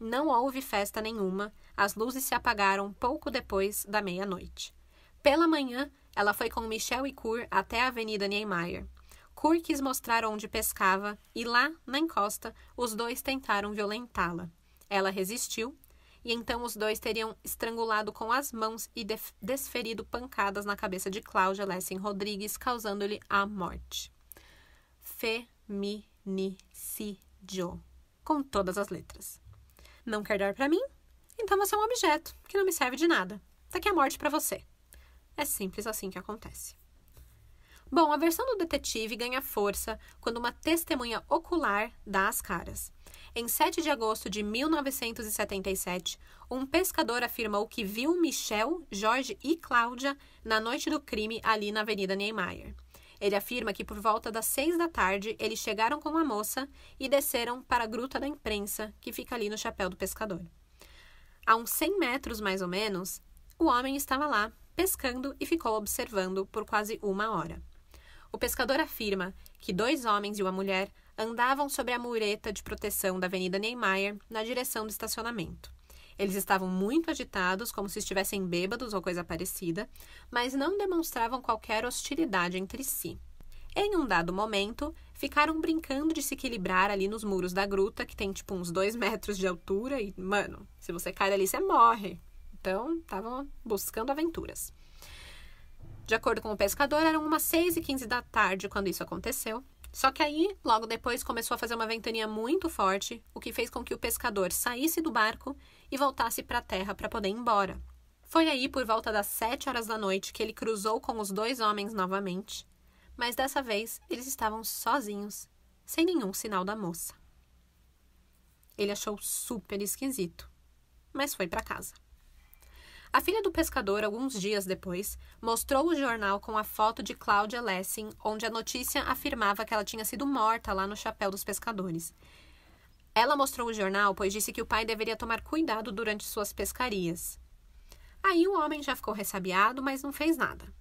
Não houve festa nenhuma, as luzes se apagaram pouco depois da meia-noite. Pela manhã, ela foi com Michelle e Kurz até a Avenida Niemeyer. Kurz quis mostrar onde pescava e lá, na encosta, os dois tentaram violentá-la. Ela resistiu e então os dois teriam estrangulado com as mãos e desferido pancadas na cabeça de Cláudia Lessing Rodrigues, causando-lhe a morte. Feminicídio. Com todas as letras. Não quer dar pra mim? Então você é um objeto, que não me serve de nada. Tá aqui a morte pra você. É simples assim que acontece. Bom, a versão do detetive ganha força quando uma testemunha ocular dá as caras. Em 7 de agosto de 1977, um pescador afirmou que viu Michelle, Jorge e Cláudia na noite do crime ali na Avenida Niemeyer. Ele afirma que por volta das 6 da tarde, eles chegaram com a moça e desceram para a Gruta da Imprensa, que fica ali no Chapéu do Pescador. A uns 100 metros, mais ou menos, o homem estava lá, pescando e ficou observando por quase 1 hora. O pescador afirma que 2 homens e uma mulher andavam sobre a mureta de proteção da Avenida Niemeyer na direção do estacionamento. Eles estavam muito agitados, como se estivessem bêbados ou coisa parecida, mas não demonstravam qualquer hostilidade entre si. Em um dado momento, ficaram brincando de se equilibrar ali nos muros da gruta, que tem tipo uns 2 metros de altura e, mano, se você cai dali, você morre. Então, estavam buscando aventuras. De acordo com o pescador, eram umas 6h15 da tarde quando isso aconteceu. Só que aí, logo depois, começou a fazer uma ventania muito forte, o que fez com que o pescador saísse do barco e voltasse para a terra para poder ir embora. Foi aí, por volta das 7 horas da noite, que ele cruzou com os 2 homens novamente, mas dessa vez eles estavam sozinhos, sem nenhum sinal da moça. Ele achou super esquisito, mas foi para casa. A filha do pescador, alguns dias depois, mostrou o jornal com a foto de Claudia Lessing, onde a notícia afirmava que ela tinha sido morta lá no Chapéu dos Pescadores. Ela mostrou o jornal, pois disse que o pai deveria tomar cuidado durante suas pescarias. Aí o homem já ficou ressabiado, mas não fez nada.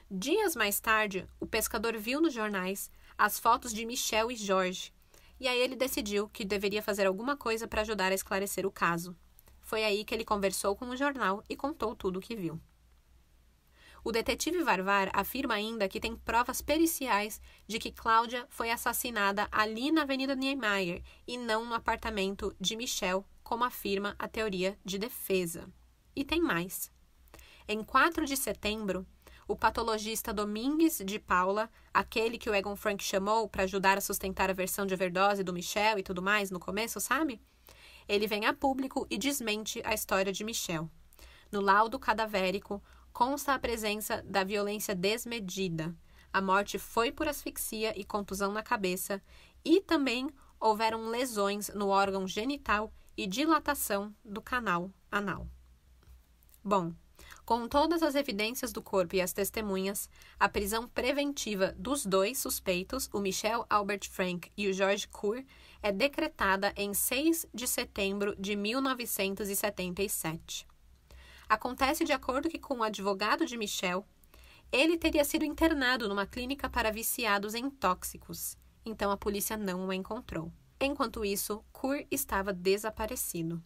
Dias mais tarde, o pescador viu nos jornais as fotos de Michelle e Jorge, e aí ele decidiu que deveria fazer alguma coisa para ajudar a esclarecer o caso. Foi aí que ele conversou com o jornal e contou tudo o que viu. O detetive Varvar afirma ainda que tem provas periciais de que Cláudia foi assassinada ali na Avenida Niemeyer e não no apartamento de Michelle, como afirma a teoria de defesa. E tem mais. Em 4 de setembro, o patologista Domingues de Paula, aquele que o Egon Frank chamou para ajudar a sustentar a versão de overdose do Michelle e tudo mais no começo, sabe? Ele vem a público e desmente a história de Michelle. No laudo cadavérico, consta a presença da violência desmedida. A morte foi por asfixia e contusão na cabeça e também houveram lesões no órgão genital e dilatação do canal anal. Bom, com todas as evidências do corpo e as testemunhas, a prisão preventiva dos 2 suspeitos, o Michel Albert Frank e o George Kur, é decretada em 6 de setembro de 1977. Acontece de acordo com o advogado de Michel, ele teria sido internado numa clínica para viciados em tóxicos, então a polícia não o encontrou. Enquanto isso, Kur estava desaparecido.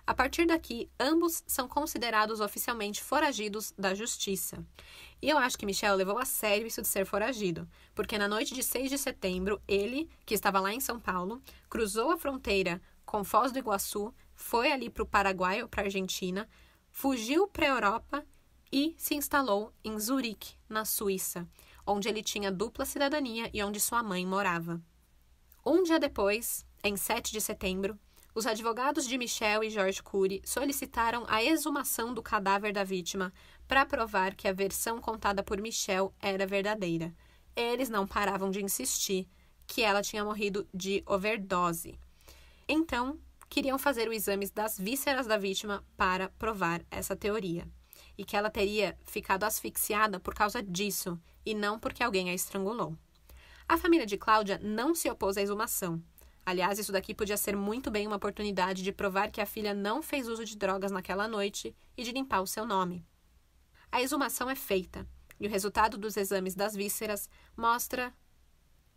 A partir daqui, ambos são considerados oficialmente foragidos da justiça. E eu acho que Michel levou a sério isso de ser foragido, porque na noite de 6 de setembro, ele, que estava lá em São Paulo, cruzou a fronteira com Foz do Iguaçu, foi ali para o Paraguai ou para a Argentina, fugiu para a Europa e se instalou em Zurique, na Suíça, onde ele tinha dupla cidadania e onde sua mãe morava. Um dia depois, em 7 de setembro, os advogados de Michel e George Cury solicitaram a exumação do cadáver da vítima para provar que a versão contada por Michel era verdadeira. Eles não paravam de insistir que ela tinha morrido de overdose. Então, queriam fazer os exames das vísceras da vítima para provar essa teoria. E que ela teria ficado asfixiada por causa disso, e não porque alguém a estrangulou. A família de Cláudia não se opôs à exumação. Aliás, isso daqui podia ser muito bem uma oportunidade de provar que a filha não fez uso de drogas naquela noite e de limpar o seu nome. A exumação é feita, e o resultado dos exames das vísceras mostra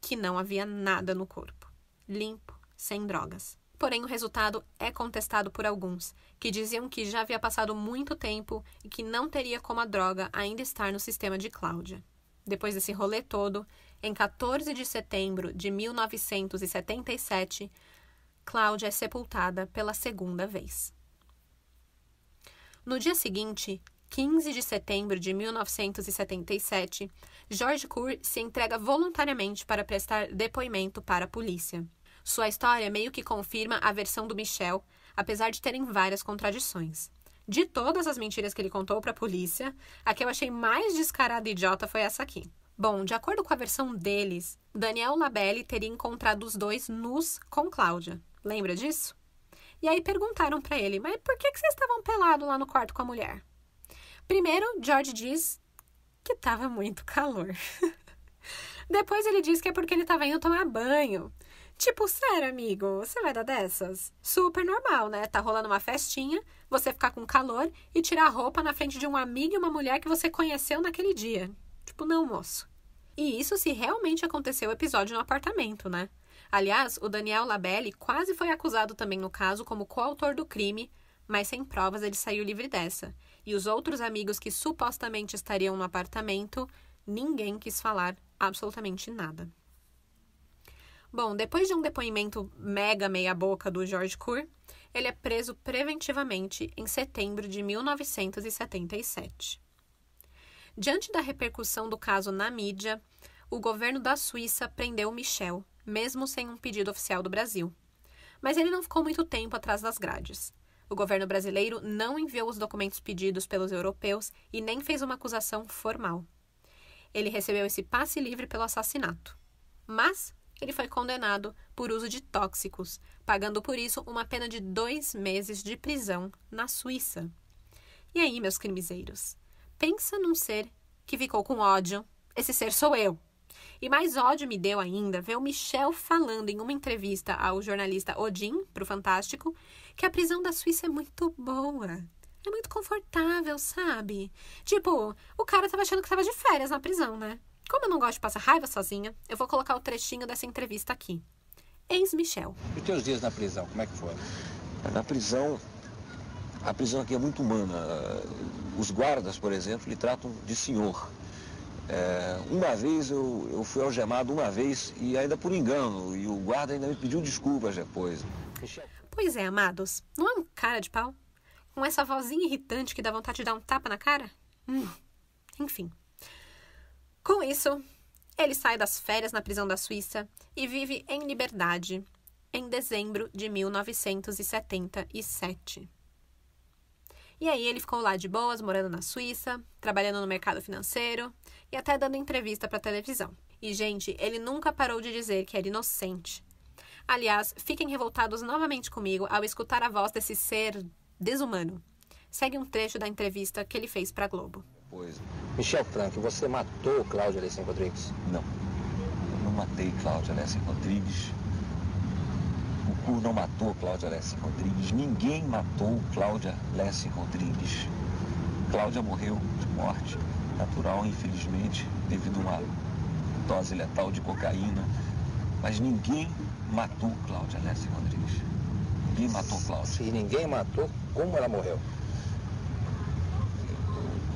que não havia nada no corpo. Limpo, sem drogas. Porém, o resultado é contestado por alguns, que diziam que já havia passado muito tempo e que não teria como a droga ainda estar no sistema de Cláudia. Depois desse rolê todo, em 14 de setembro de 1977, Cláudia é sepultada pela segunda vez. No dia seguinte, 15 de setembro de 1977, George Kur se entrega voluntariamente para prestar depoimento para a polícia. Sua história meio que confirma a versão do Michel, apesar de terem várias contradições. De todas as mentiras que ele contou para a polícia, a que eu achei mais descarada e idiota foi essa aqui. Bom, de acordo com a versão deles, Daniel Labelle teria encontrado os 2 nus com Cláudia. Lembra disso? E aí perguntaram para ele, mas por que vocês estavam pelados lá no quarto com a mulher? Primeiro, George diz que estava muito calor. Depois ele diz que é porque ele estava indo tomar banho. Tipo, sério, amigo, você vai dar dessas? Super normal, né? Tá rolando uma festinha, você ficar com calor e tirar a roupa na frente de um amigo e uma mulher que você conheceu naquele dia. Tipo, não, moço. E isso se realmente aconteceu o episódio no apartamento, né? Aliás, o Daniel Labelle quase foi acusado também no caso como coautor do crime, mas sem provas ele saiu livre dessa. E os outros amigos que supostamente estariam no apartamento, ninguém quis falar absolutamente nada. Bom, depois de um depoimento mega meia-boca do George Kurr, ele é preso preventivamente em setembro de 1977. Diante da repercussão do caso na mídia, o governo da Suíça prendeu Michel, mesmo sem um pedido oficial do Brasil. Mas ele não ficou muito tempo atrás das grades. O governo brasileiro não enviou os documentos pedidos pelos europeus e nem fez uma acusação formal. Ele recebeu esse passe livre pelo assassinato. Mas ele foi condenado por uso de tóxicos, pagando por isso uma pena de 2 meses de prisão na Suíça. E aí, meus crimezeiros? Pensa num ser que ficou com ódio. Esse ser sou eu. E mais ódio me deu ainda ver o Michel falando em uma entrevista ao jornalista Odin, pro Fantástico, que a prisão da Suíça é muito boa. É muito confortável, sabe? Tipo, o cara tava achando que tava de férias na prisão, né? Como eu não gosto de passar raiva sozinha, eu vou colocar o trechinho dessa entrevista aqui. Ex-Michel. E os teus dias na prisão, como é que foi? Na prisão, a prisão aqui é muito humana. Os guardas, por exemplo, lhe tratam de senhor. Uma vez eu fui algemado uma vez e ainda por engano, e o guarda ainda me pediu desculpas depois. Pois é, amados, não é um cara de pau? Com essa vozinha irritante que dá vontade de dar um tapa na cara? Enfim. Com isso, ele sai das férias na prisão da Suíça e vive em liberdade em dezembro de 1977. E aí ele ficou lá de boas, morando na Suíça, trabalhando no mercado financeiro e até dando entrevista para televisão. E, gente, ele nunca parou de dizer que era inocente. Aliás, fiquem revoltados novamente comigo ao escutar a voz desse ser desumano. Segue um trecho da entrevista que ele fez para a Globo. Michel Frank, você matou Cláudia Lessing Rodrigues? Não, eu não matei Cláudia Lessing Rodrigues. O Kurr não matou Cláudia Lessing Rodrigues. Ninguém matou Cláudia Lessing Rodrigues. Cláudia morreu de morte natural, infelizmente, devido a uma dose letal de cocaína. Mas ninguém matou Cláudia Lessing Rodrigues. Ninguém matou Cláudia. Se ninguém matou, como ela morreu?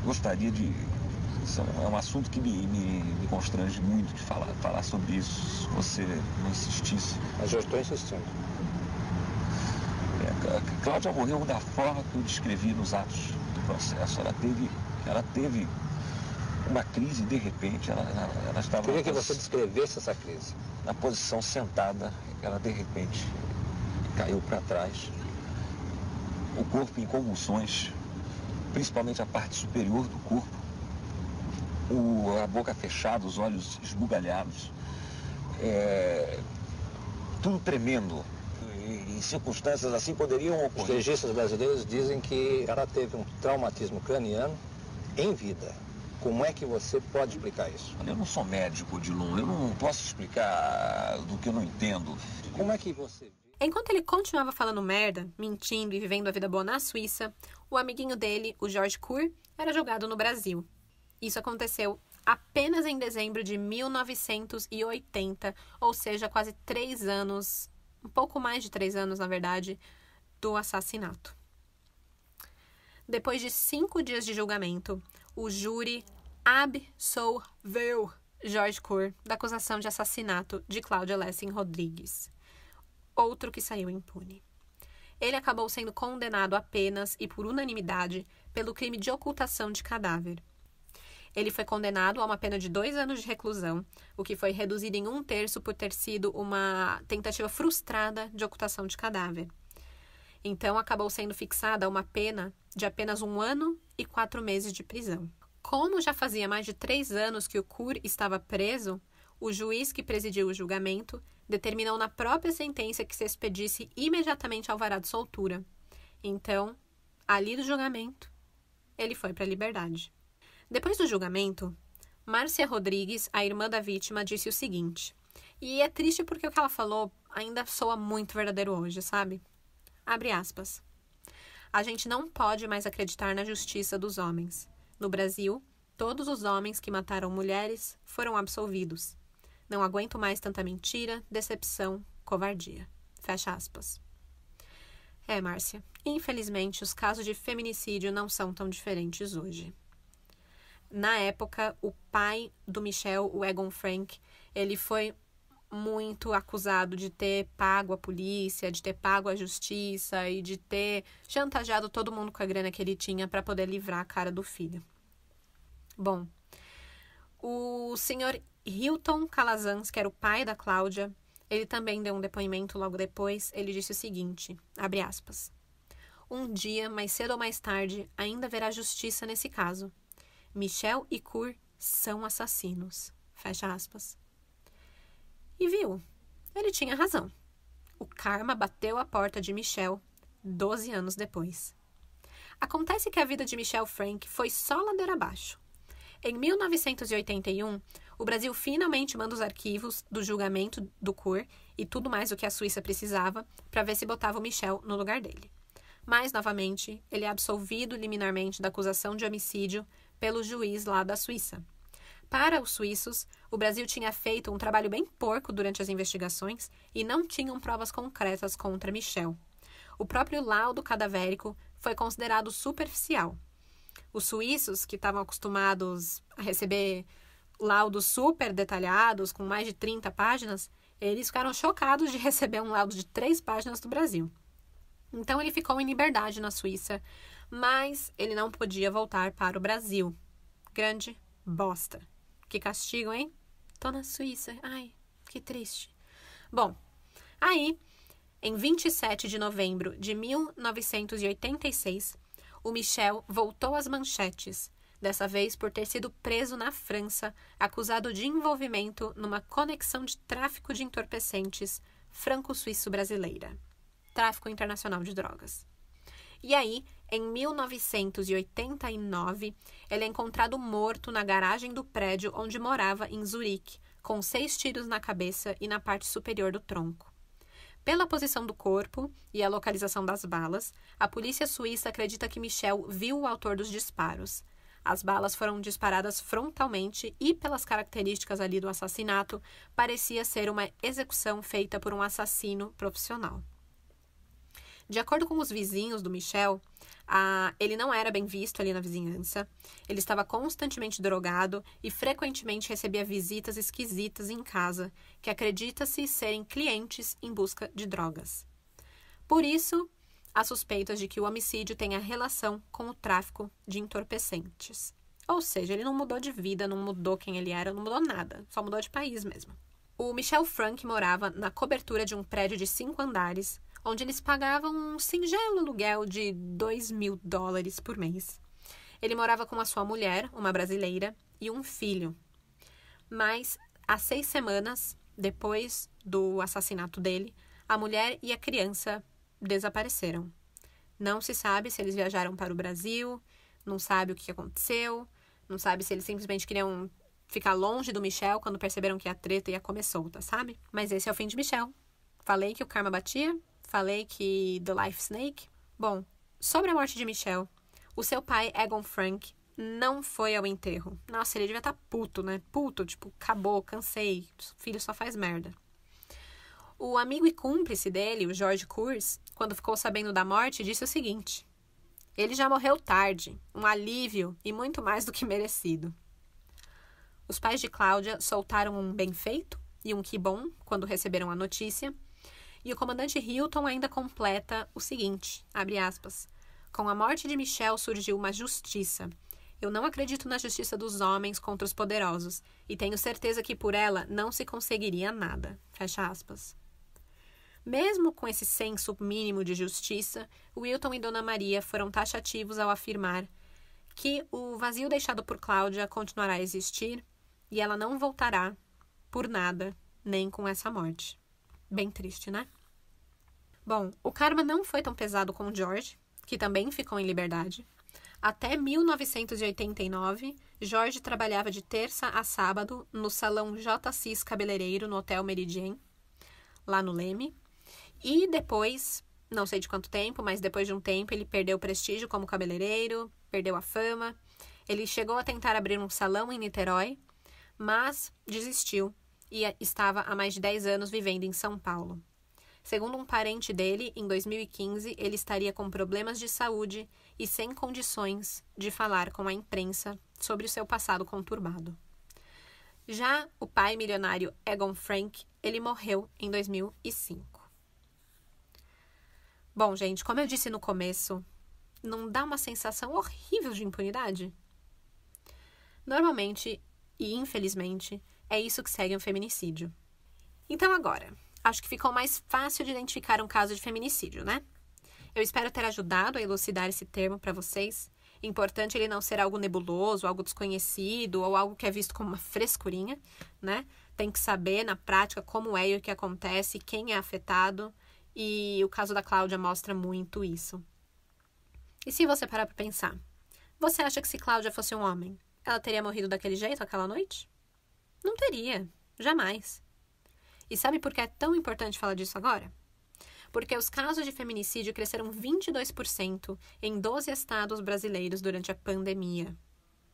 Gostaria de... É um assunto que me constrange muito de falar sobre isso, se você não insistisse. Mas eu estou insistindo. Cláudia morreu da forma que eu descrevi nos atos do processo. Ela teve uma crise e, de repente, ela estava... Queria que você descrevesse essa crise. Na posição sentada, ela, de repente, caiu para trás. O corpo em convulsões, principalmente a parte superior do corpo. A boca fechada, os olhos esbugalhados. Tudo tremendo. Em circunstâncias assim poderiam ocorrer. Os legistas brasileiros dizem que ela teve um traumatismo craniano em vida. Como é que você pode explicar isso? Eu não sou médico, Odilon. Eu não posso explicar do que eu não entendo. Como é que você... Enquanto ele continuava falando merda, mentindo e vivendo a vida boa na Suíça, o amiguinho dele, o George Kurr, era jogado no Brasil. Isso aconteceu apenas em dezembro de 1980, ou seja, quase 3 anos, um pouco mais de 3 anos, na verdade, do assassinato. Depois de 5 dias de julgamento, o júri absolveu George Kurr da acusação de assassinato de Cláudia Lessing Rodrigues, outro que saiu impune. Ele acabou sendo condenado apenas e por unanimidade pelo crime de ocultação de cadáver. Ele foi condenado a uma pena de 2 anos de reclusão, o que foi reduzido em 1/3 por ter sido uma tentativa frustrada de ocultação de cadáver. Então, acabou sendo fixada uma pena de apenas 1 ano e 4 meses de prisão. Como já fazia mais de 3 anos que o Kurr estava preso, o juiz que presidiu o julgamento determinou na própria sentença que se expedisse imediatamente alvará de soltura. Então, ali do julgamento, ele foi para a liberdade. Depois do julgamento, Márcia Rodrigues, a irmã da vítima, disse o seguinte, e é triste porque o que ela falou ainda soa muito verdadeiro hoje, sabe? Abre aspas. A gente não pode mais acreditar na justiça dos homens. No Brasil, todos os homens que mataram mulheres foram absolvidos. Não aguento mais tanta mentira, decepção, covardia. Fecha aspas. Márcia, infelizmente os casos de feminicídio não são tão diferentes hoje. Na época, o pai do Michel, o Egon Frank, ele foi muito acusado de ter pago a polícia, de ter pago a justiça e de ter chantageado todo mundo com a grana que ele tinha para poder livrar a cara do filho. Bom, o senhor Hilton Calazans, que era o pai da Cláudia, ele também deu um depoimento logo depois. Ele disse o seguinte, abre aspas, um dia, mais cedo ou mais tarde, ainda haverá justiça nesse caso. Michel e Kur são assassinos. Fecha aspas. E viu, ele tinha razão. O karma bateu a porta de Michel 12 anos depois. Acontece que a vida de Michel Frank foi só ladeira abaixo. Em 1981, o Brasil finalmente manda os arquivos do julgamento do Kur e tudo mais o que a Suíça precisava para ver se botava o Michel no lugar dele. Mas, novamente, ele é absolvido liminarmente da acusação de homicídio pelo juiz lá da Suíça. Para os suíços, o Brasil tinha feito um trabalho bem porco durante as investigações e não tinham provas concretas contra Michel. O próprio laudo cadavérico foi considerado superficial. Os suíços, que estavam acostumados a receber laudos super detalhados, com mais de 30 páginas, eles ficaram chocados de receber um laudo de 3 páginas do Brasil. Então ele ficou em liberdade na Suíça, mas ele não podia voltar para o Brasil. Grande bosta. Que castigo, hein? Tô na Suíça. Ai, que triste. Bom, aí, em 27 de novembro de 1986, o Michel voltou às manchetes, dessa vez por ter sido preso na França, acusado de envolvimento numa conexão de tráfico de entorpecentes franco-suíço-brasileira. Tráfico internacional de drogas. E aí, em 1989, ele é encontrado morto na garagem do prédio onde morava em Zurique, com 6 tiros na cabeça e na parte superior do tronco. Pela posição do corpo e a localização das balas, a polícia suíça acredita que Michel viu o autor dos disparos. As balas foram disparadas frontalmente e, pelas características ali do assassinato, parecia ser uma execução feita por um assassino profissional. De acordo com os vizinhos do Michel, ele não era bem visto ali na vizinhança, ele estava constantemente drogado e frequentemente recebia visitas esquisitas em casa, que acredita-se serem clientes em busca de drogas. Por isso, há suspeitas de que o homicídio tenha relação com o tráfico de entorpecentes. Ou seja, ele não mudou de vida, não mudou quem ele era, não mudou nada, só mudou de país mesmo. O Michel Frank morava na cobertura de um prédio de 5 andares, onde eles pagavam um singelo aluguel de $2.000 por mês. Ele morava com a sua mulher, uma brasileira, e um filho. Mas, há 6 semanas depois do assassinato dele, a mulher e a criança desapareceram. Não se sabe se eles viajaram para o Brasil, não sabe o que aconteceu, não sabe se eles simplesmente queriam ficar longe do Michel quando perceberam que a treta ia comer solta, sabe? Mas esse é o fim de Michel. Falei que o karma batia? Falei que The Life Snake? Bom, sobre a morte de Michel, o seu pai, Egon Frank, não foi ao enterro. Nossa, ele devia estar puto, né? Puto, tipo, acabou, cansei, o filho só faz merda. O amigo e cúmplice dele, o George Kurz, quando ficou sabendo da morte, disse o seguinte: ele já morreu tarde, um alívio e muito mais do que merecido. Os pais de Cláudia soltaram um bem feito e um que bom quando receberam a notícia. E o comandante Hilton ainda completa o seguinte, abre aspas, com a morte de Michel surgiu uma justiça. Eu não acredito na justiça dos homens contra os poderosos e tenho certeza que por ela não se conseguiria nada. Fecha aspas. Mesmo com esse senso mínimo de justiça, Wilton e Dona Maria foram taxativos ao afirmar que o vazio deixado por Cláudia continuará a existir e ela não voltará por nada, nem com essa morte. Bem triste, né? Bom, o karma não foi tão pesado com o George, que também ficou em liberdade. Até 1989, George trabalhava de terça a sábado no salão J. Cis Cabeleireiro, no Hotel Meridien, lá no Leme. E depois, não sei de quanto tempo, mas depois de um tempo, ele perdeu o prestígio como cabeleireiro, perdeu a fama. Ele chegou a tentar abrir um salão em Niterói, mas desistiu e estava há mais de 10 anos vivendo em São Paulo. Segundo um parente dele, em 2015, ele estaria com problemas de saúde e sem condições de falar com a imprensa sobre o seu passado conturbado. Já o pai milionário Egon Frank, ele morreu em 2005. Bom, gente, como eu disse no começo, não dá uma sensação horrível de impunidade? Normalmente, e infelizmente, é isso que segue um feminicídio. Então agora, acho que ficou mais fácil de identificar um caso de feminicídio, né? Eu espero ter ajudado a elucidar esse termo para vocês. Importante ele não ser algo nebuloso, algo desconhecido ou algo que é visto como uma frescurinha, né? Tem que saber na prática como é e o que acontece, quem é afetado, e o caso da Cláudia mostra muito isso. E se você parar para pensar, você acha que se Cláudia fosse um homem, ela teria morrido daquele jeito aquela noite? Não teria, jamais. E sabe por que é tão importante falar disso agora? Porque os casos de feminicídio cresceram 22% em 12 estados brasileiros durante a pandemia.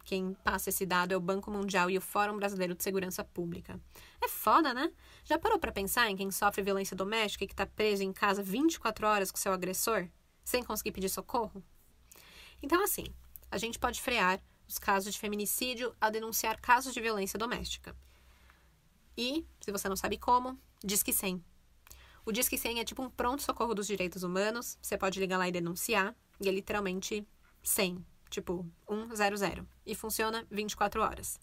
Quem passa esse dado é o Banco Mundial e o Fórum Brasileiro de Segurança Pública. É foda, né? Já parou para pensar em quem sofre violência doméstica e que está preso em casa 24 horas com seu agressor, sem conseguir pedir socorro? Então, assim, a gente pode frear os casos de feminicídio ao denunciar casos de violência doméstica. E, se você não sabe como, Disque 100. O Disque 100 é tipo um pronto-socorro dos direitos humanos. Você pode ligar lá e denunciar. E é literalmente 100, tipo 100. E funciona 24 horas.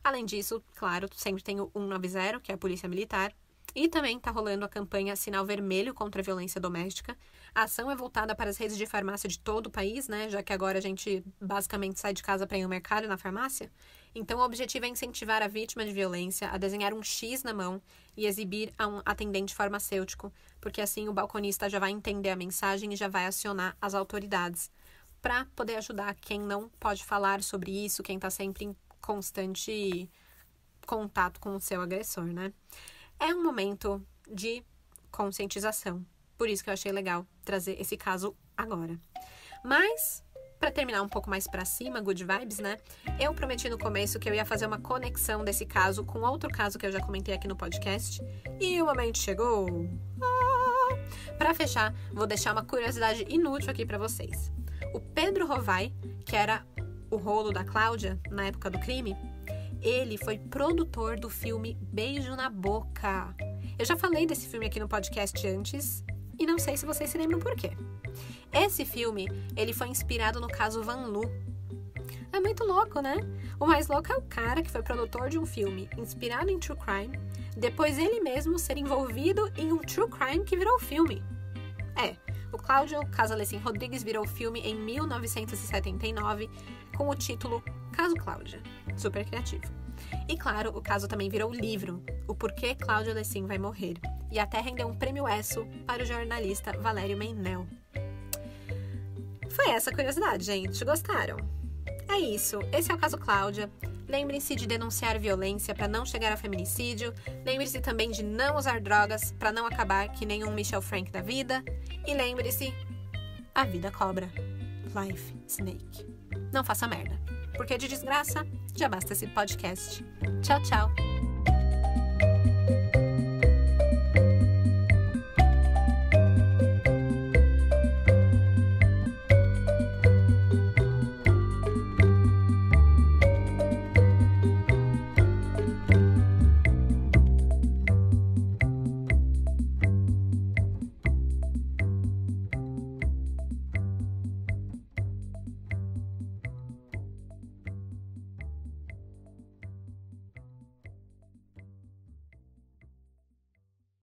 Além disso, claro, sempre tem o 190, que é a Polícia Militar. E também está rolando a campanha Sinal Vermelho contra a Violência Doméstica. A ação é voltada para as redes de farmácia de todo o país, né? Já que agora a gente basicamente sai de casa para ir ao mercado e na farmácia. Então, o objetivo é incentivar a vítima de violência a desenhar um X na mão e exibir a um atendente farmacêutico, porque assim o balconista já vai entender a mensagem e já vai acionar as autoridades para poder ajudar quem não pode falar sobre isso, quem está sempre em constante contato com o seu agressor, né? É um momento de conscientização. Por isso que eu achei legal trazer esse caso agora. Mas, para terminar um pouco mais para cima, good vibes, né? Eu prometi no começo que eu ia fazer uma conexão desse caso com outro caso que eu já comentei aqui no podcast. E o momento chegou! Para fechar, vou deixar uma curiosidade inútil aqui para vocês. O Pedro Rovai, que era o rolo da Cláudia na época do crime, ele foi produtor do filme Beijo na Boca. Eu já falei desse filme aqui no podcast antes e não sei se vocês se lembram por quê. Esse filme, ele foi inspirado no caso Van Lu. É muito louco, né? O mais louco é o cara que foi produtor de um filme inspirado em true crime, depois ele mesmo ser envolvido em um true crime que virou filme. O Cláudio Casalessin Rodrigues virou filme em 1979 com o título Caso Cláudia. Super criativo. E claro, o caso também virou livro, O Porquê Cláudia Lessin Vai Morrer, e até rendeu um prêmio ESSO para o jornalista Valério Meinel. Foi essa a curiosidade, gente. Gostaram? É isso. Esse é o caso Cláudia. Lembre-se de denunciar violência para não chegar a feminicídio. Lembre-se também de não usar drogas para não acabar que nem um Michel Frank da vida. E lembre-se, a vida cobra. Life Snake. Não faça merda, porque de desgraça já basta esse podcast. Tchau, tchau.